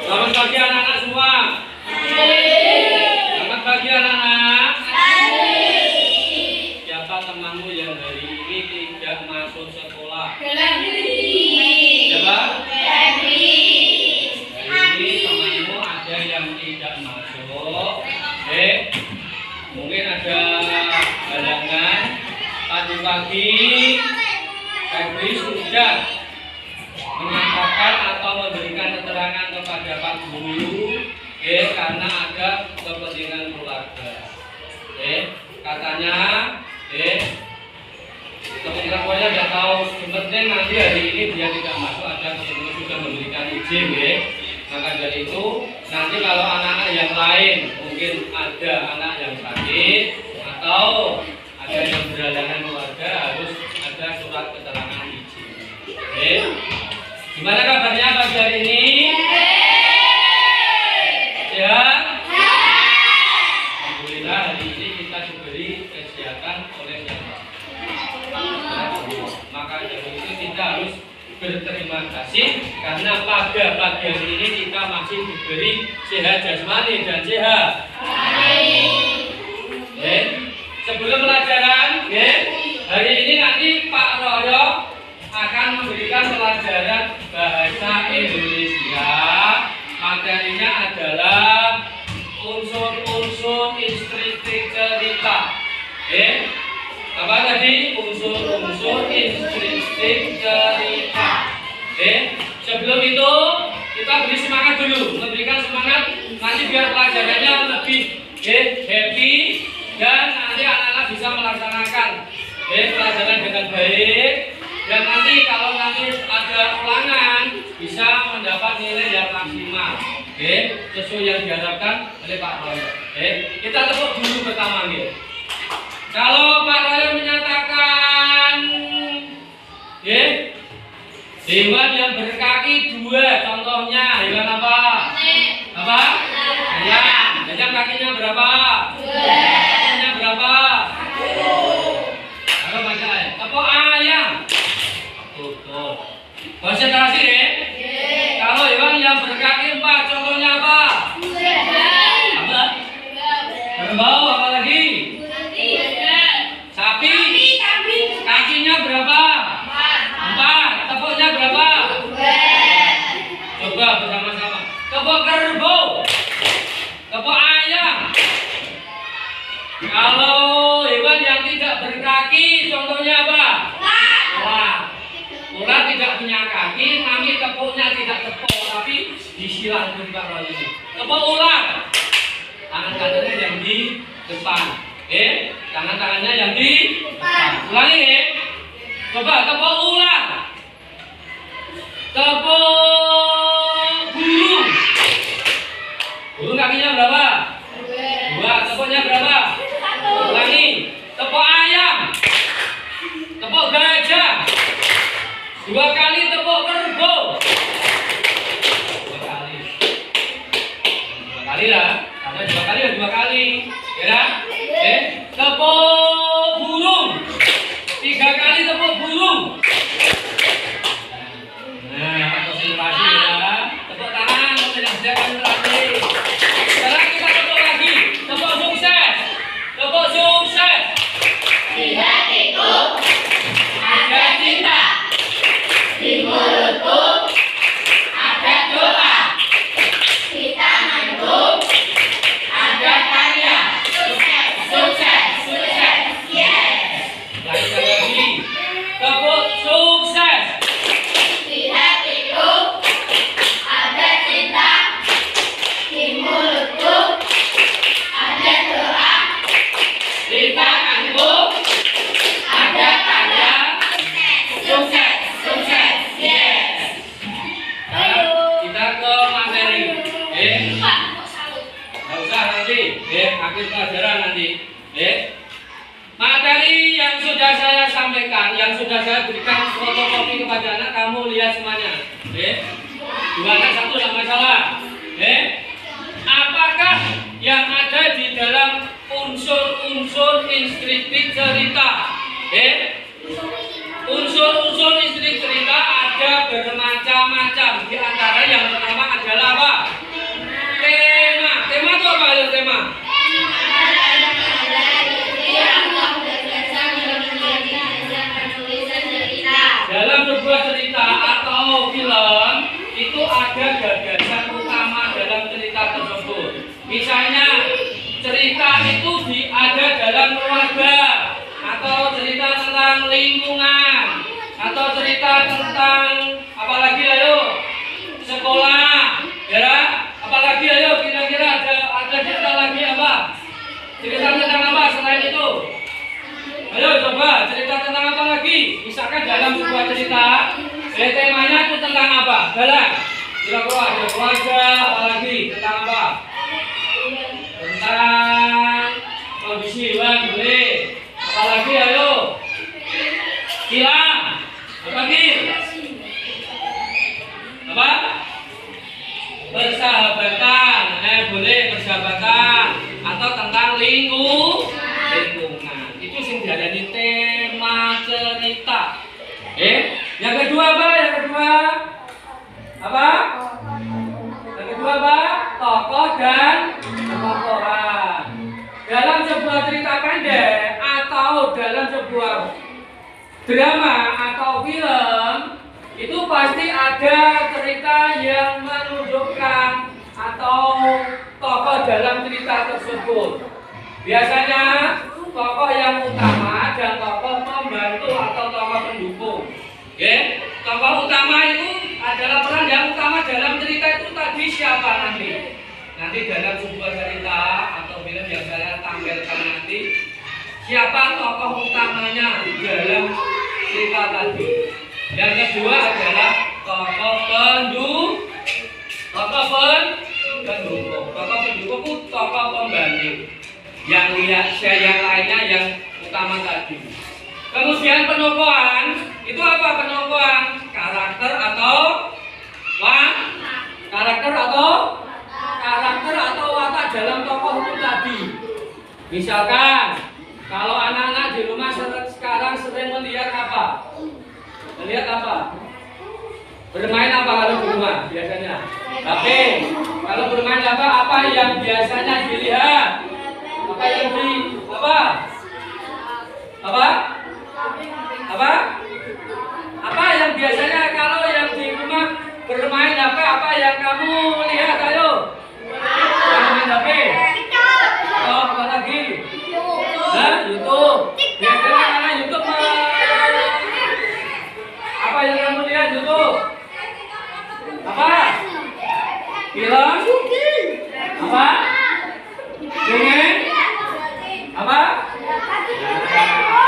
Selamat pagi anak-anak semua. Selamat pagi anak-anak. Siapa temanmu yang hari ini tidak masuk sekolah? Siapa? Hari ini temanmu ada yang tidak masuk. Mungkin ada halangan. Pagi-pagi Febri sudah menyatakan atau memberikan keterangan kepada Pak Guru karena ada kepentingan keluarga. Katanya kepentingan keluarga tidak tahu, sebenarnya nanti hari ini dia tidak masuk, ada kepentingan sudah memberikan izin. Maka dari itu nanti kalau anak-anak yang lain mungkin ada anak yang sakit atau ada yang berhalangan keluarga, harus ada surat keterangan izin. Gimana kabarnya pagi hari ini? Sehat? Alhamdulillah hari ini kita diberi kesehatan oleh siapa? Maka dari itu kita harus berterima kasih karena pada pagi hari ini kita masih diberi sehat jasmani dan sehat. Sebelum pelajaran, hari ini nanti Pak Royo akan memberikan pelajaran bahasa Indonesia. Materinya adalah unsur-unsur instruktif cerita. Apa tadi? Unsur-unsur instruktif cerita. Sebelum itu kita beri semangat dulu, memberikan semangat nanti biar pelajarannya lebih happy dan nanti anak-anak bisa melaksanakan pelajaran dengan baik. Dan nanti kalau nanti ada ulangan bisa mendapat nilai yang maksimal, sesuai yang diharapkan oleh Pak Royo. Kita tepuk dulu pertama nih. Kalau Pak Royo menyatakan hewan yang berkaki dua, contohnya hewan apa? Apa? Ayam. Ayam kakinya berapa? Kakinya berapa? Kalau baca tepuk ayam. Betul. Konsentrasi Kalau hewan yang berkaki 4, contohnya apa? Apa? Kerbau, apa lagi? Sapi. Kakinya berapa? 4. Tepuknya berapa? Coba bersama-sama. Tepuk kerbau. Tepuk ayam. Kalau hewan yang tidak berkaki, contohnya apa? Ular. Ular tidak punya kaki, kami tepuknya tidak tepuk, tapi disilang Pak Royo ini. Tepuk ular. Tangan-tangannya yang di depan. Tangan-tangannya yang di depan. Ulangi Coba tepuk ular. Tepuk burung. Burung kakinya berapa? 2. Tepuknya berapa? Ulangi. Tepuk ayam. Tepuk gajah. 2 kali tepuk kerbau. 2 kali. 2 kali lah. Karena 2 kali ya 2 kali. Ya. Tepuk burung. 3 kali tepuk burung. Nah, konsentrasi ya. Tepuk tangan, konsentrasi. Sekarang kita tepuk lagi. Tepuk sukses. Tepuk sukses. Tidak ikut. Ada cinta. Di mulutku ada doa, di tanganku ada karya. Sukses, sukses, sukses, yes. Lagi. Tepuk sukses. Di hatiku ada cinta, di mulutku ada doa, Di tanganku ada karya. Sukses, sukses, yes. Sekarang kita ke materi. Nggak usah nanti. Akhir pelajaran nanti. Materi yang sudah saya sampaikan, yang sudah saya berikan fotokopi kepada anak, kamu lihat semuanya. 2 anak 1 tidak masalah. Apakah yang ada di dalam unsur-unsur instruktif cerita? Unsur-unsur instruktif cerita ada bermacam-macam. Di antara yang pertama adalah apa? cerita itu ada dalam keluarga, atau cerita tentang lingkungan, atau cerita tentang apalagi ayo sekolah, ya. Apalagi ayo kira-kira ada cerita lagi apa? Cerita tentang apa selain itu? Ayo coba cerita tentang apa lagi? Misalkan dalam sebuah cerita, temanya itu tentang apa? Dalam kira-kira ada keluarga, apalagi tentang apa? Tentang kondisi hewan boleh. Apalagi ayo hilang. Apa lagi? Apa? Persahabatan. Boleh persahabatan. Atau tentang lingkungan. Itu sing diarani tema cerita. Yang kedua apa? Yang kedua apa? Yang kedua apa? Tokoh dan tokohan. Dalam sebuah cerita pendek atau dalam sebuah drama atau film itu pasti ada cerita yang menunjukkan atau tokoh dalam cerita tersebut. Biasanya tokoh yang utama dan tokoh pembantu atau tokoh pendukung. Tokoh utama itu adalah peran yang utama dalam cerita itu tadi siapa nanti? Nanti dalam sebuah cerita atau film yang saya tampilkan nanti, siapa tokoh utamanya dalam cerita tadi? Yang kedua adalah tokoh pendukung. Tokoh pendukung itu tokoh pembantu. Yang lainnya yang utama tadi. Kemudian penokohan itu apa penokohan? Karakter atau watak dalam tokoh itu tadi. Misalkan kalau anak-anak di rumah sekarang sering melihat apa? Melihat apa? Bermain apa kalau di rumah biasanya? Tapi kalau bermain apa yang biasanya dilihat? Apa yang Apa yang biasanya kalau yang di rumah bermain apa yang kamu lihat? Ayo. Bermain HP. Oh, apa lagi? YouTube. Biasanya karena YouTube apa yang kamu lihat YouTube? Apa? Film? Apa? Dongeng? Apa?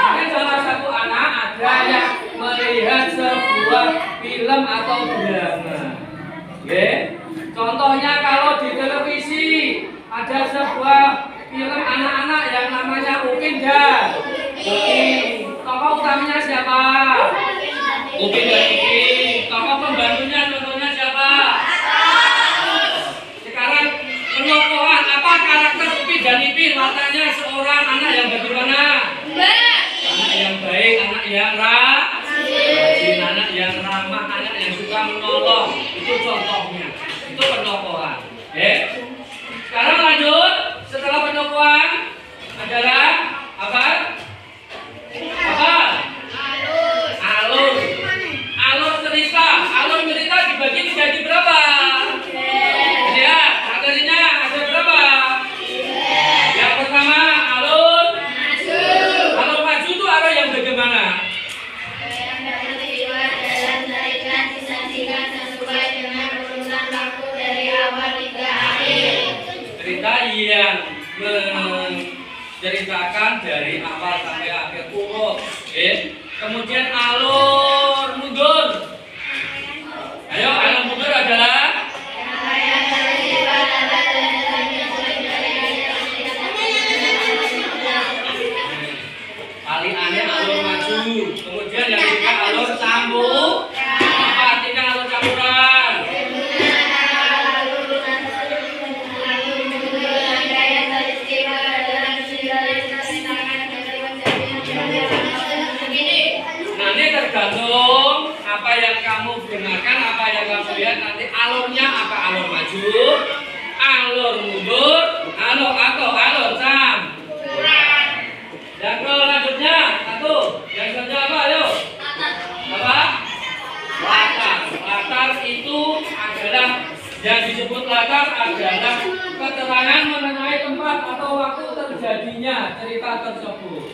Mungkin salah satu anak ada yang melihat sebuah film atau drama. Contohnya kalau di televisi ada sebuah film anak-anak yang namanya Upin dan Ipin. Tokoh utamanya siapa? Upin dan Ipin. Tokoh pembantunya contohnya siapa? Sekarang penokohan apa karakter Upin dan Ipin? Warnanya seorang anak yang bagaimana? Anak yang baik, anak yang rajin, anak yang ramah, anak yang suka menolong. Itu contohnya. Itu penokohan. Sekarang lanjut. Setelah penokohan adalah apa? Alur cerita. Alur cerita dibagi menjadi berapa? Lihat, materinya ada berapa? Yang pertama alur maju itu alur yang bagaimana? Cerita yang menceritakan dari awal sampai akhir urut. Kemudian alur mundur. Ayo, alur mundur adalah paling aneh alur maju. Kemudian yang ketiga alur sambung. Apa artinya alur campuran? Nanti tergantung apa yang kamu dengarkan, apa yang kamu lihat, nanti alurnya apa? Alur maju, alur mundur, alur campuran. Yang selanjutnya yang selanjutnya apa? Ayo. Apa? Latar itu adalah Yang disebut latar adalah keterangan mengenai tempat atau waktu terjadinya cerita tersebut.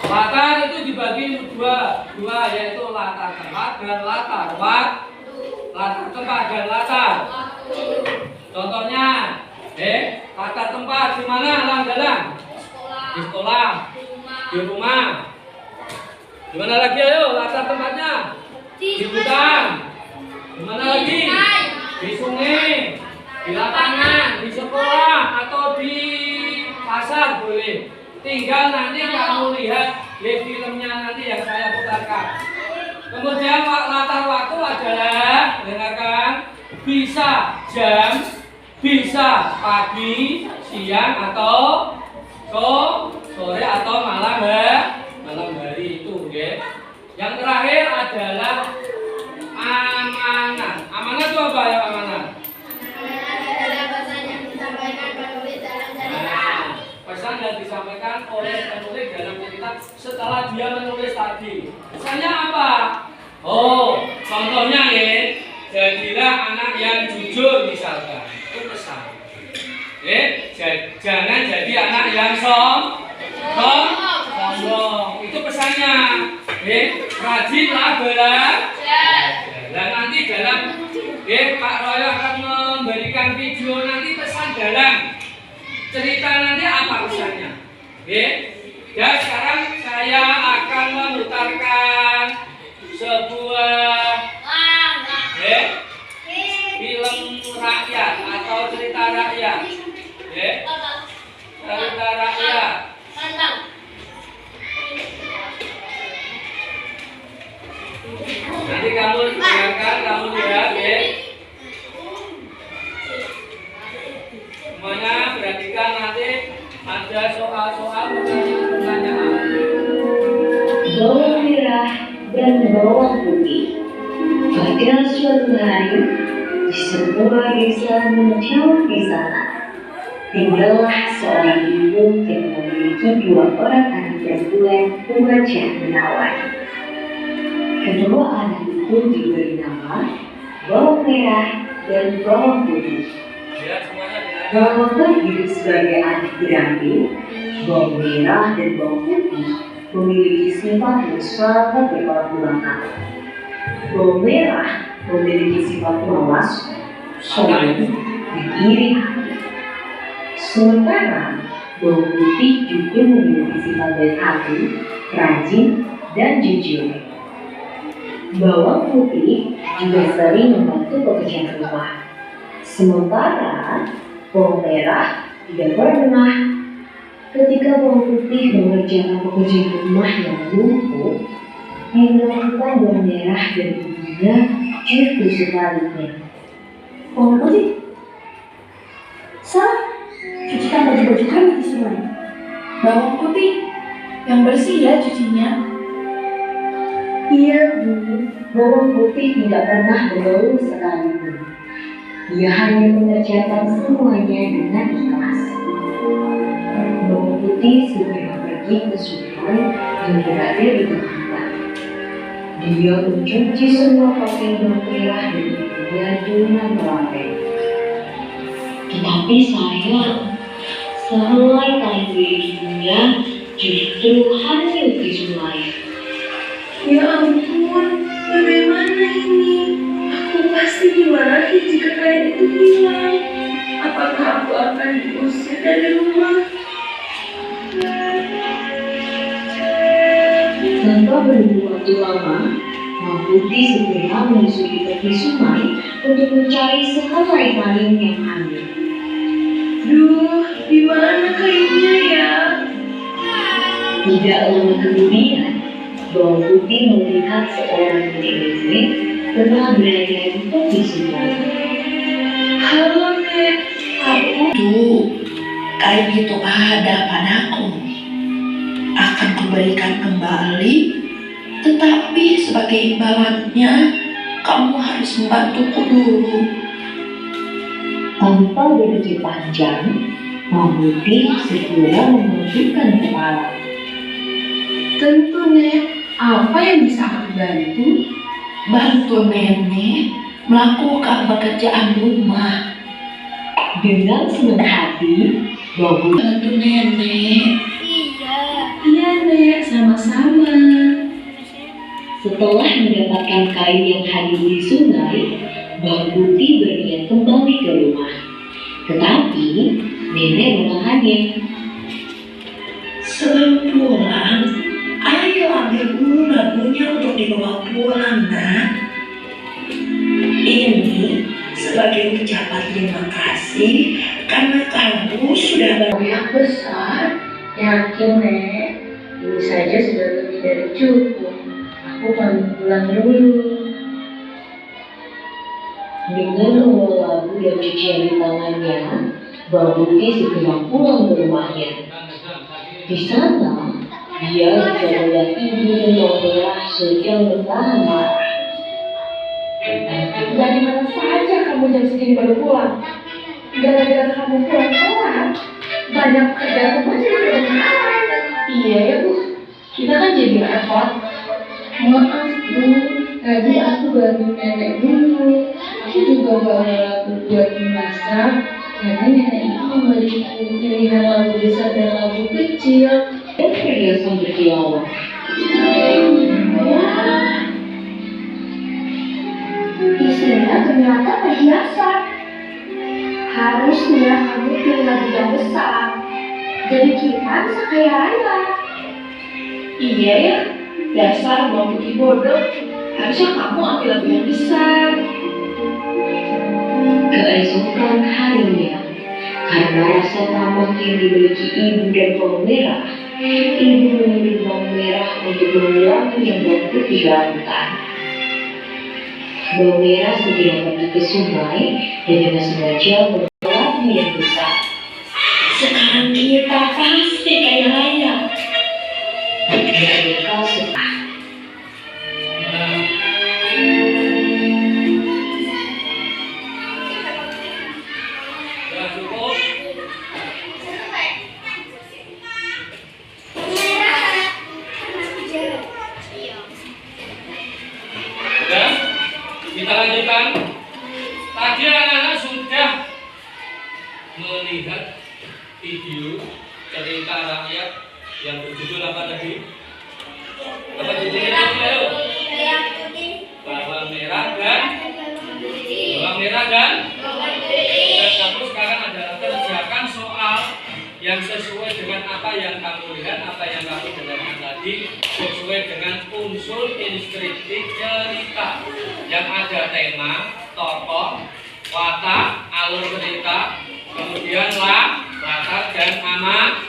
Latar itu dibagi dua, yaitu latar tempat dan latar waktu. Latar tempat dan latar. Contohnya, latar tempat di mana Lang-Galang? Di sekolah, di rumah. Di mana lagi ayo latar tempatnya? Di hutan. Di mana lagi? Di sungai, di lapangan, di sekolah, atau di pasar boleh. Tinggal nanti kamu lihat di filmnya nanti yang saya putarkan. Kemudian latar waktu adalah, dengarkan, bisa jam, bisa pagi, siang, atau sore atau malam hari itu, okay? Yang terakhir adalah amanat. Amanat itu apa ya amanat? Pesan yang disampaikan oleh penulis dalam cerita setelah dia menulis tadi. Pesannya apa? Oh, contohnya ya, jadilah anak yang jujur misalkan. Itu pesan. Jangan jadi anak yang sombong. Itu pesannya. Rajinlah belajar. Dan nanti dalam Pak Roy akan memberikan video nanti pesan dalam cerita nanti apa pesannya. Dan sekarang saya akan memutarkan sebuah film rakyat atau cerita rakyat. Cerita rakyat. Nanti kamu dengarkan, kamu lihat ya. Semuanya perhatikan, nanti ada soal-soal pertanyaan. Bawang merah dan bawang putih. Pada suatu hari, di sebuah desa menjauh di sana, tinggallah seorang ibu yang memiliki 2 orang anak perempuan berwajah menawan. Kedua anak itu diberi nama bawang merah dan bawang putih. Walaupun hidup sebagai adik beradik, bawang merah dan bawang putih memiliki sifat yang sangat bertolak belakang. Bawang merah memiliki sifat malas, sombong, dan iri hati. Sementara bawang putih juga memiliki sifat baik hati, rajin, dan jujur. Bawang putih juga sering membantu pekerjaan rumah. Sementara bawang merah tidak pernah. Ketika bawang putih mengerjakan pekerjaan rumah yang numpuk, yang dilakukan bawang merah dan putihnya justru sebaliknya. Bawang putih, salah, cucikan baju-baju kami di sungai. Bawang putih, yang bersih ya cucinya. Iya Bu, bawang putih tidak pernah berbau sekalipun. Dia hanya mengerjakan semuanya dengan ikhlas. Bawang putih segera pergi ke sungai yang berada di depan. Dia mencuci semua pakaian bawang merah dan putihnya dengan telaten. Tetapi sayang, sehelai kain ibunya justru hanyut di sungai. Ya ampun, bagaimana ini? Aku pasti dimarahi jika kain itu hilang. Apakah aku akan diusir dari rumah? Tanpa menunggu waktu lama, Bawang Putih segera menyusuri tepi sungai untuk mencari sehelai kain yang hanyut. Duh, di mana kainnya ya? Tidak lama kemudian, Bawang Putih melihat seorang nenek tengah berada di tepi sungai. Halo Nek, Tuh, kain itu ada padaku. Akan kuberikan kembali, tetapi sebagai imbalannya, kamu harus membantuku dulu. Tanpa berpikir panjang, Bawang Putih segera menunjukkan kepala. tentu Nek, apa yang bisa aku bantu? Bantu nenek melakukan pekerjaan rumah. Dengan senang hati, Babu Bantu nenek. Iya, Nek, sama-sama. setelah mendapatkan kain yang hadir di sungai, Bang Putih berniat kembali ke rumah. Tetapi nenek menahannya. Sebelum pulang, ayo ambil dulu babunya untuk dibawa pulang, nak. Ini sebagai ucapan terima kasih karena kamu sudah banyak besar. Yakin, Nek? Ini saja sudah lebih dari cukup. Aku pamit pulang dulu. Dengan membawa labu dan cucian di tangannya, Bang Putih segera pulang ke rumahnya. Di sana, dia bisa melihat ibu yang merah sedang menahan marah. Dari mana saja kamu jam segini baru pulang? Gara-gara kamu pulang telat, banyak pekerjaan rumah jadi kedengaran. Iya ya, Bu. Kita kan jadi repot. Maaf, Bu. Tadi aku bantu nenek dulu. Aku juga bawa labu buat dimasak. Karena nenek itu memberiku pilihan labu besar dan labu kecil. Dan perhiasan berkilauan. Wah, isinya ternyata perhiasan. Harusnya kamu pilih labu yang besar. Jadi kita bisa kaya raya. Iya ya, dasar Bang Putih bodoh. Harusnya kamu ambil labu yang besar. Keesokan harinya, karena rasa tamak yang dimiliki ibu dan bawang merah, ibu memilih bawang merah untuk mengulangi yang Bang Putih lakukan. Bawang merah segera pergi ke sungai dan dengan sengaja membawa labu yang besar. sekarang kita pasti kaya raya. Mereka suka. Sudah cukup. Sudah, kita lanjutkan. Tadi anak-anak sudah melihat video cerita rakyat yang berjudul apa tadi? Apa judulnya? Ayo. Bawang merah dan dan kamu sekarang adalah kerjakan soal yang sesuai dengan apa yang kamu lihat, apa yang kamu dengarkan tadi, sesuai dengan unsur instruktif cerita yang ada tema, tokoh, watak, alur cerita, kemudian latar dan nama.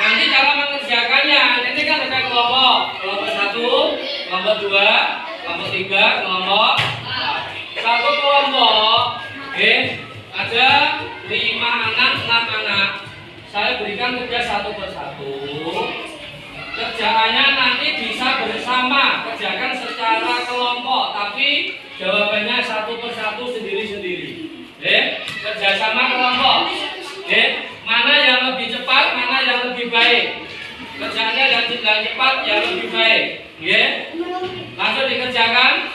Nanti cara mengerjakannya, ini kan ada kelompok 1, kelompok 2, kelompok 3, kelompok 4. Satu kelompok, ada 5 anak, 6 anak. Saya berikan kerja satu persatu. Kerjaannya nanti bisa bersama, kerjakan secara kelompok, tapi jawabannya satu persatu sendiri-sendiri. Kerjasama kelompok. Mana yang lebih cepat, mana yang lebih baik. Kerjaannya yang cepat, yang lebih baik. Langsung dikerjakan.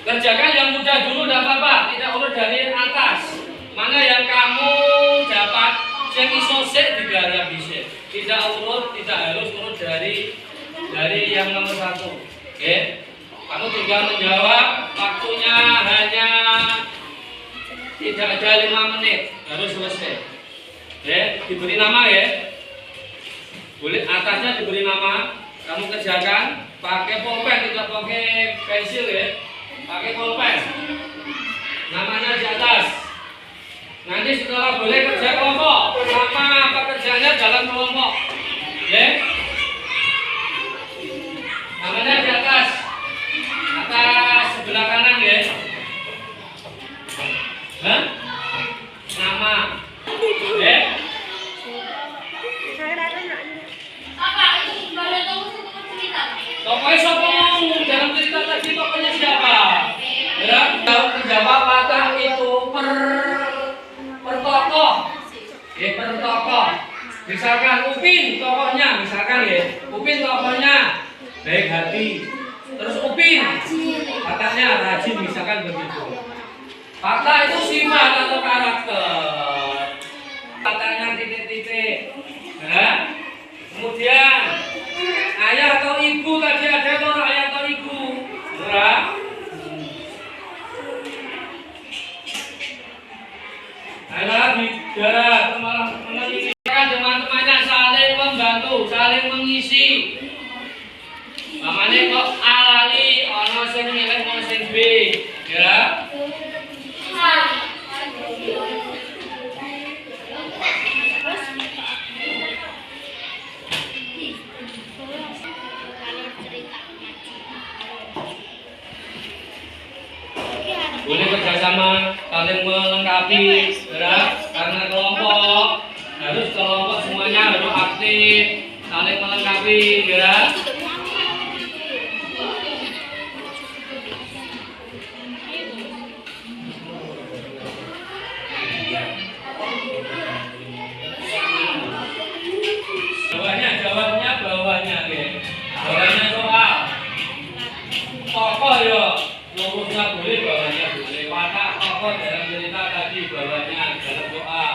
Kerjakan yang mudah dulu, tidak apa-apa. Tidak urut dari atas. Mana yang kamu dapat, yang isosek tidak bisa. Tidak urut, tidak harus urut dari yang nomor 1. Kamu tinggal menjawab. Waktunya hanya tidak ada 5 menit, harus selesai. Diberi nama ya. Boleh atasnya diberi nama. Kamu kerjakan pakai pulpen, tidak pakai pensil ya. Pakai pulpen. Namanya di atas. Nanti setelah boleh kerja kelompok, sama pekerjaannya dalam kelompok. Namanya di atas. Atas sebelah kanan ya. Nama. Tokohnya siapa? Dalam cerita tadi tokohnya siapa? Tahu menjawab watak itu per tokoh. Per tokoh. Misalkan Upin tokohnya, misalkan ya. Upin tokohnya baik hati. Terus Upin Wataknya rajin misalkan begitu. Watak itu sifat atau karakter. Wataknya titik-titik. Nah, kemudian ayah atau ibu tadi ada atau ayah atau ibu? Benar? Ayolah bicara menginginkan teman-temannya saling membantu, saling mengisi. Namanya kok alali ono sing milih ono sing B, ya. Boleh kerjasama, saling melengkapi, ya. Karena kelompok harus semuanya harus aktif, saling melengkapi, ya. Jawabnya bawahnya, ya. Bawahnya soal. Tokoh ya, lurusnya boleh, bawahnya boleh. Watak tokoh dalam cerita tadi, bawahnya dalam soal.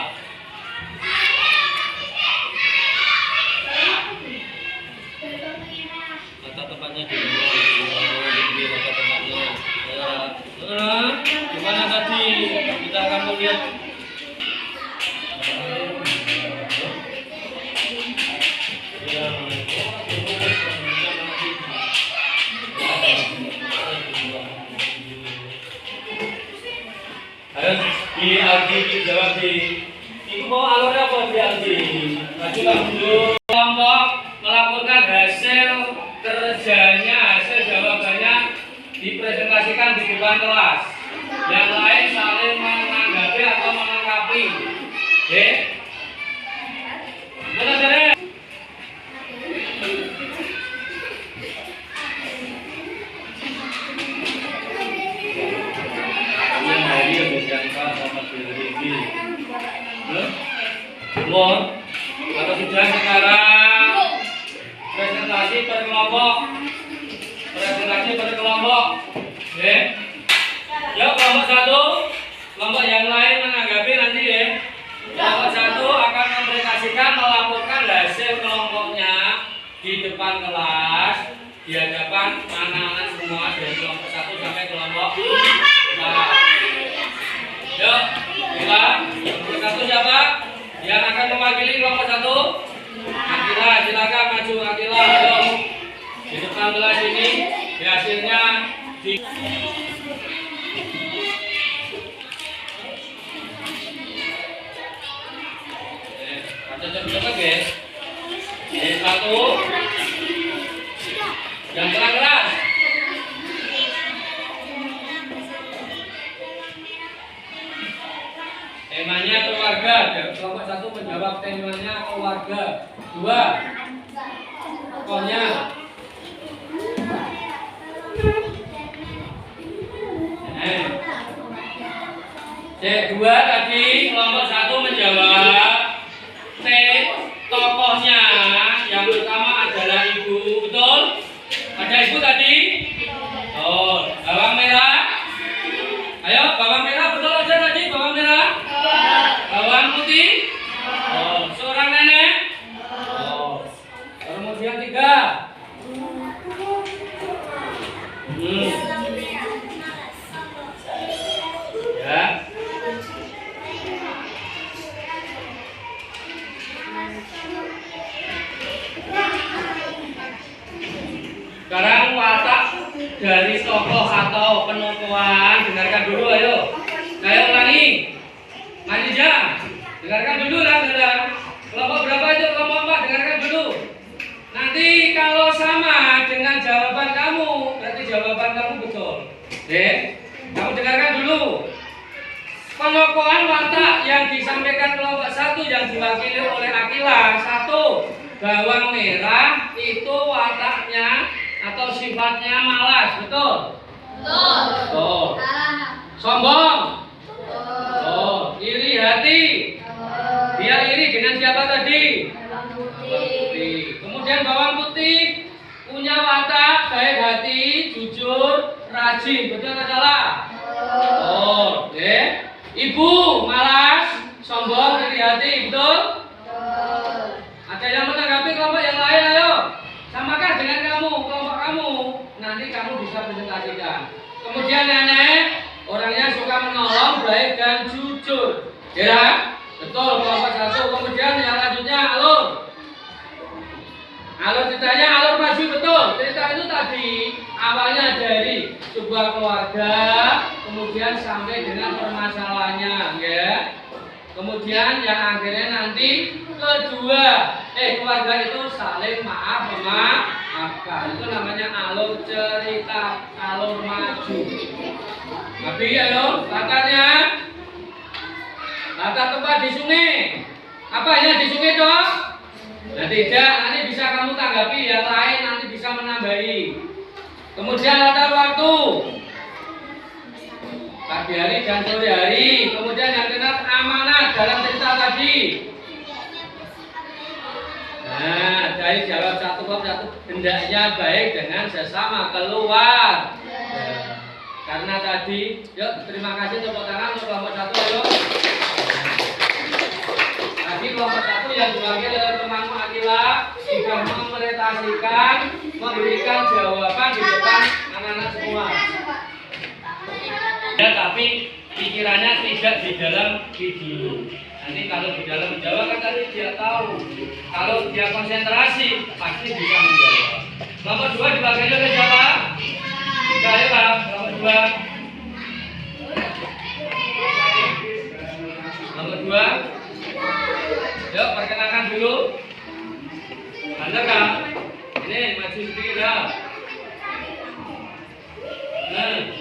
Letak tempatnya di mana? Letak tempatnya. Gimana tadi? Kita akan melihat. Di Aldi jawab di itu mau alurnya apa di Aldi? Majulah dulu. Kelompok melaporkan hasil kerjanya, hasil jawabannya dipresentasikan di depan kelas. Yang lain saling menanggapi atau melengkapi. Oke? Benar benar. Belum? Atau sudah sekarang presentasi per kelompok? Presentasi per kelompok. Oke? Yuk kelompok satu, kelompok yang lain menanggapi nanti ya. Kelompok satu akan mempresentasikan melaporkan hasil kelompoknya di depan kelas di hadapan anak-anak semua dari kelompok satu sampai kelompok 4. Yuk, kita kelompok satu siapa? Yang akan mewakili kelompok satu? Akila, silakan maju Akila. Ayo. Di depan kelas ini, hasilnya di cepet-cepet ya. Satu. Yang keras-keras. Temanya keluarga. Kelompok satu menjawab temanya keluarga. 2. Tokohnya. C2 tadi kelompok satu menjawab tokohnya. Yang pertama adalah ibu, betul? Ada ibu tadi? Oh, bawang merah. Ayo, bawang merah betul aja tadi bawang merah. Bawang putih. Oh, seorang nenek. Oh, kemudian 3. Ya. Sekarang watak dari tokoh atau penokohan, dengarkan dulu ayo. Saya ulangi. Manija, dengarkan dulu lah, kelompok berapa itu? Kelompok 4, dengarkan dulu. Nanti kalau sama dengan jawaban kamu, berarti jawaban kamu betul. Oke? Kamu dengarkan dulu. Penokohan watak yang disampaikan kelompok 1 yang diwakili oleh Akila. 1. Bawang merah itu wataknya atau sifatnya malas, betul? Betul. Oh. Sombong. Oh, iri hati. Dia iri dengan siapa tadi? Bawang putih. Kemudian bawang putih punya watak baik hati, jujur, rajin. rajin, betul atau salah? Oh, oke. Ibu malas, sombong, iri hati, betul? Ada yang menanggapi kelompok yang lain, ayo. Samakan dengan kamu, kelompok kamu. Nanti kamu bisa presentasikan. Kemudian nenek, orangnya suka menolong, baik dan jujur. Ya, betul, kelompok 1. Kemudian yang lanjutnya alur. Alur ceritanya alur maju, betul. Cerita itu tadi awalnya dari sebuah keluarga, kemudian sampai dengan permasalahannya, ya. Kemudian yang akhirnya nanti kedua, keluarga itu saling memaafkan. Itu namanya alur cerita, alur maju. Tapi ayo, latarnya latar tempat di sungai. Apanya di sungai dong? Nah tidak, nanti bisa kamu tanggapi, yang lain nanti bisa menambahi. Kemudian latar waktu, pagi hari dan sore hari. Kemudian yang keenam amanat dalam cerita tadi. Nah, dari jawab satu bab satu, hendaknya baik dengan sesama keluar. Karena tadi, yuk terima kasih tepuk tangan untuk kelompok 1, yuk. Tadi kelompok 1 yang diwakili oleh temanmu Akila sudah mempresentasikan, memberikan jawaban di depan anak-anak semua. Ya, tapi pikirannya tidak di dalam video. Nanti kalau di dalam menjawab kan tadi dia tahu. Kalau dia konsentrasi pasti bisa menjawab. Nomor 2 diwakili oleh siapa? Ayo Pak, nomor 2. Nomor 2. Yuk perkenalkan dulu. Anda Kak, ini maju sedikit ya. Nah.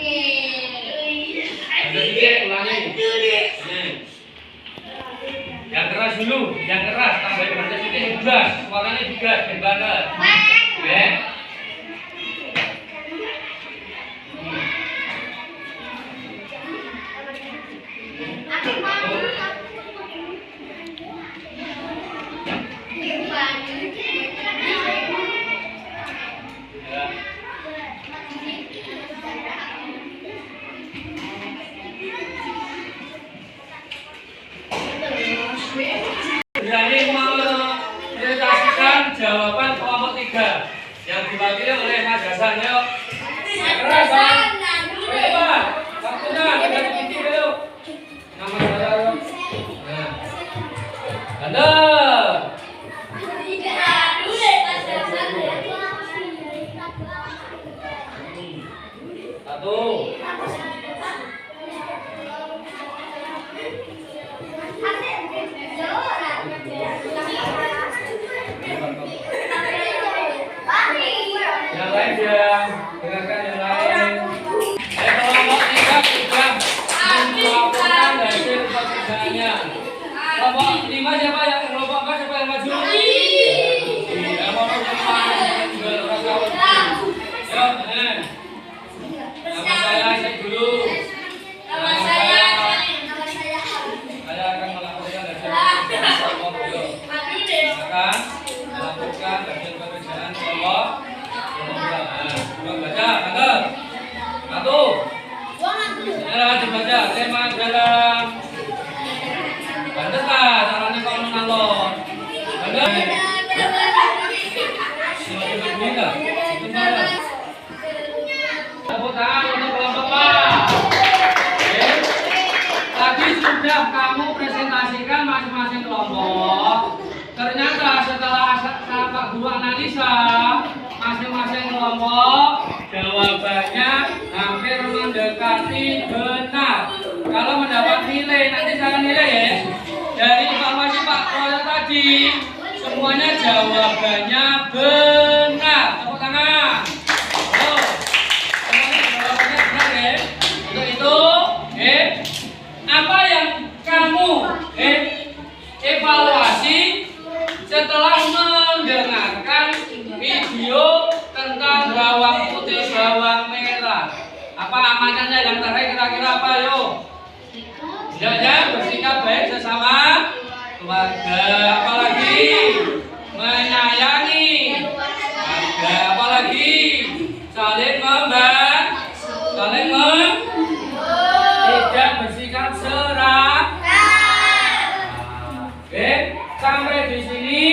Ada sedikit ulangi. Ini. Yang keras dulu, yang keras tambah bahasa sedikit juga. Suaranya juga banget. Ya. Berani mempresentasikan jawaban kelompok 3 yang diwakili oleh Mas Hasan. Yuk. Keras Pak. Ayo Pak. Waktunya ada sedikit dulu. Nama saya. Nah. Anda. Satu. Yang lain ya, dengarkan yang lain. Kelompok 3 sudah melaporkan hasil pekerjaannya. Kelompok 5 siapa yang kelompok 4 siapa yang maju? Iya, kelompok 5 juga orang. Yuk, nama saya cek dulu. Nama saya akan melaporkan hasil pekerjaan kelompok. Yuk, akan melaporkan hasil pekerjaan kelompok. Baca, tanggal 1. Sekarang dibaca tema dalam. Pantes lah caranya kalau nalon. Ada. Semakin berbeda. Tepuk tangan untuk kelompok Pak. Tadi sudah kamu presentasikan masing-masing kelompok. Ternyata setelah Pak Guru analisa masing-masing kelompok jawabannya hampir mendekati benar. Kalau mendapat nilai, nanti saya nilai ya. Dari informasi Pak Proyek tadi, semuanya jawabannya benar. Tepuk tangan. Oh, semuanya jawabannya benar ya. Untuk itu, apa yang kamu evaluasi setelah mendengarkan video tentang bawang putih, bawang merah? Apa amanannya yang terakhir kira-kira apa yuk? Hendaknya bersikap baik sesama keluarga, apalagi menyayangi keluarga, apalagi saling membantu, saling Sampai di sini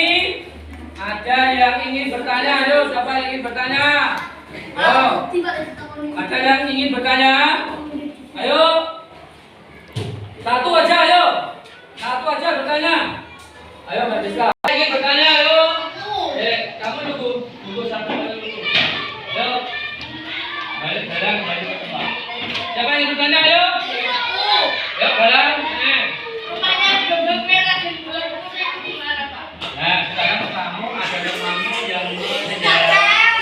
ada yang ingin bertanya? Ayo, siapa yang ingin bertanya? Ayo. Ada yang ingin bertanya? Ayo. Satu aja, ayo. Satu aja bertanya. Ayo, Mbak Diska. Ingin bertanya, ayo. Kamu nunggu satu kali dulu. Ayo. Balik ke tempat. Siapa yang ingin bertanya, ayo? Ayo, barang. Nah, sekarang kamu ada kamu yang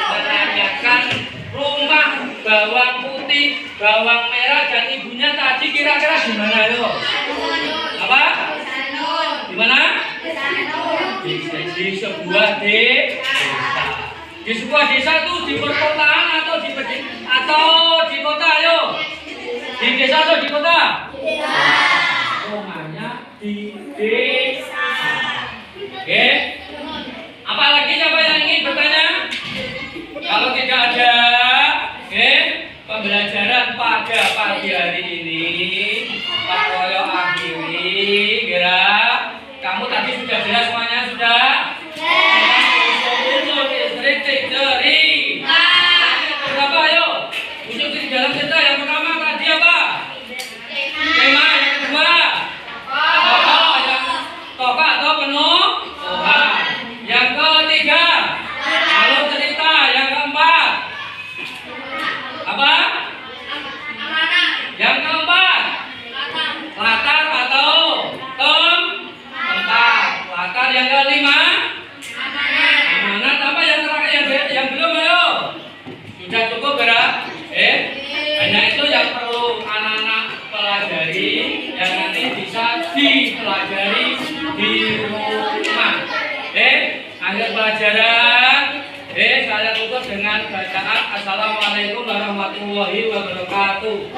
menanyakan rumah bawang putih, bawang merah dan ibunya tadi kira-kira di mana yo? Apa? Di mana? Di sebuah desa. Di sebuah desa itu di perkotaan atau di kota yo? Di desa atau di kota? Rumahnya di desa. Oke. Apalagi siapa yang ingin bertanya? Kalau tidak ada, pembelajaran pada pagi hari ini Pak Koyo akhiri. Kira kamu tadi sudah jelas semuanya sudah? Unsur listrik dari. Berapa ayo? Unsur di dalam cerita yang pertama tadi apa? Tema. Yang kedua tokoh atau penuh. Yang ketiga alur cerita. Yang keempat apa? Yang keempat latar atau tempat. Latar. Yang kelima amanat. Apa yang terakhir? Yang belum ayo? Sudah cukup berat? Hanya itu yang perlu anak-anak pelajari yang nanti bisa dipelajari di rumah. Akhir pelajaran, saya tutup dengan bacaan Assalamualaikum warahmatullahi wabarakatuh.